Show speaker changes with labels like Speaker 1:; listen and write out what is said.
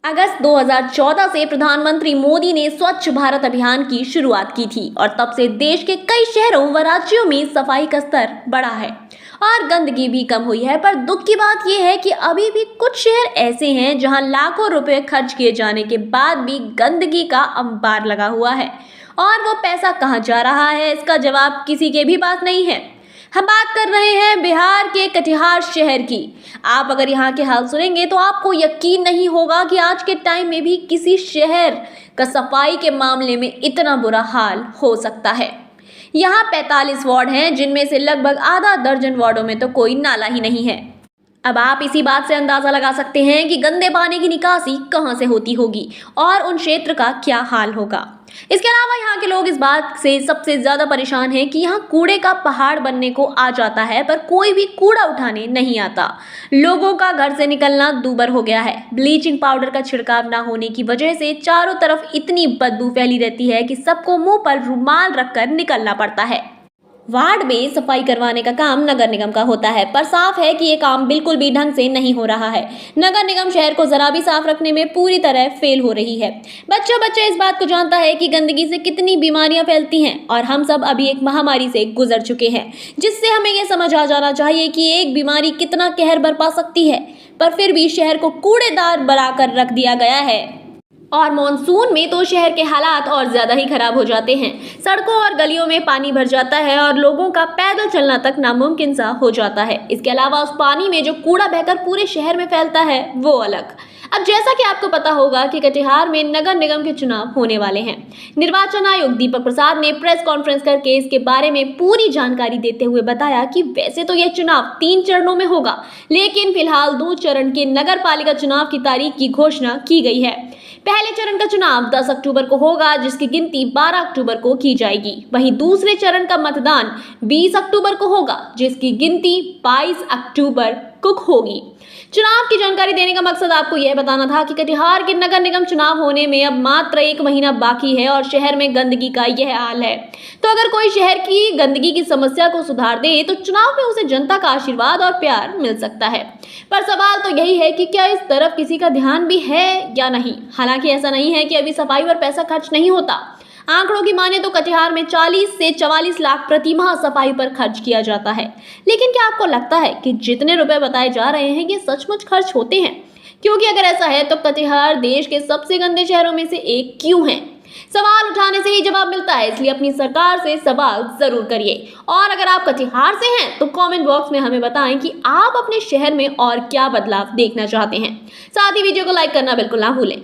Speaker 1: अगस्त 2014 से प्रधानमंत्री मोदी ने स्वच्छ भारत अभियान की शुरुआत की थी और तब से देश के कई शहरों व राज्यों में सफाई का स्तर बढ़ा है और गंदगी भी कम हुई है। पर दुख की बात यह है कि अभी भी कुछ शहर ऐसे हैं जहां लाखों रुपए खर्च किए जाने के बाद भी गंदगी का अंबार लगा हुआ है और वो पैसा कहां जा रहा है, इसका जवाब किसी के भी पास नहीं है। हम बात कर रहे हैं बिहार के कटिहार शहर की। आप अगर यहाँ के हाल सुनेंगे तो आपको यकीन नहीं होगा कि आज के टाइम में भी किसी शहर का सफाई के मामले में इतना बुरा हाल हो सकता है। यहाँ 45 वार्ड हैं, जिनमें से लगभग आधा दर्जन वार्डों में तो कोई नाला ही नहीं है। अब आप इसी बात से अंदाजा लगा सकते हैं कि गंदे पानी की निकासी कहां से होती होगी और उन क्षेत्र का क्या हाल होगा। इसके अलावा यहाँ के लोग इस बात से सबसे ज्यादा परेशान हैं कि यहाँ कूड़े का पहाड़ बनने को आ जाता है पर कोई भी कूड़ा उठाने नहीं आता। लोगों का घर से निकलना दूभर हो गया है। ब्लीचिंग पाउडर का छिड़काव ना होने की वजह से चारों तरफ इतनी बदबू फैली रहती है कि सबको मुंह पर रुमाल रखकर निकलना पड़ता है। वार्ड में सफाई करवाने का काम नगर निगम का होता है, पर साफ है कि ये काम बिल्कुल भी ढंग से नहीं हो रहा है। नगर निगम शहर को जरा भी साफ रखने में पूरी तरह फेल हो रही है। बच्चा इस बात को जानता है कि गंदगी से कितनी बीमारियां फैलती हैं और हम सब अभी एक महामारी से गुजर चुके हैं, जिससे हमें ये समझ आ जाना चाहिए कि एक बीमारी कितना कहर बरपा सकती है। पर फिर भी शहर को कूड़ेदार बनाकर रख दिया गया है और मॉनसून में तो शहर के हालात और ज्यादा ही खराब हो जाते हैं। सड़कों और गलियों में पानी भर जाता है और लोगों का पैदल चलना तक नामुमकिन सा हो जाता है। इसके अलावा उस पानी में जो कूड़ा बहकर पूरे शहर में फैलता है वो अलग। अब जैसा कि आपको पता होगा कि कटिहार में नगर निगम के चुनाव होने वाले हैं। निर्वाचन आयुक्त दीपक प्रसाद ने प्रेस कॉन्फ्रेंस करके इसके बारे में पूरी जानकारी देते हुए बताया कि वैसे तो यह चुनाव 3 चरणों में होगा, लेकिन फिलहाल 2 चरण के नगर पालिका चुनाव की तारीख की घोषणा की गई है। पहले चरण का चुनाव 10 अक्टूबर को होगा, जिसकी गिनती 12 अक्टूबर को की जाएगी। वहीं दूसरे चरण का मतदान 20 अक्टूबर को होगा, जिसकी गिनती 22 अक्टूबर को होगी। चुनाव की जानकारी देने का मकसद आपको यह बताना था कि कटिहार के नगर निगम चुनाव होने में अब मात्र 1 महीना बाकी है और शहर में गंदगी का यह हाल है। तो अगर कोई शहर की गंदगी की समस्या को सुधार दे तो चुनाव में उसे जनता का आशीर्वाद और प्यार मिल सकता है। पर सवाल तो यही है कि क्या इस तरफ किसी का ध्यान भी है या नहीं। हालांकि ऐसा नहीं है कि अभी सफाई पर पैसा खर्च नहीं होता। आंकड़ों की माने तो कटिहार में 40 से 44 लाख प्रति माह सफाई पर खर्च किया जाता है। लेकिन क्या आपको लगता है कि जितने रुपए बताए जा रहे हैं ये सचमुच खर्च होते हैं? क्योंकि अगर ऐसा है तो कटिहार देश के सबसे गंदे शहरों में से एक क्यों है? सवाल उठाने से ही जवाब मिलता है, इसलिए अपनी सरकार से सवाल जरूर करिए। और अगर आप कटिहार से हैं तो कमेंट बॉक्स में हमें बताएं कि आप अपने शहर में और क्या बदलाव देखना चाहते हैं। साथ ही वीडियो को लाइक करना बिल्कुल ना भूलें।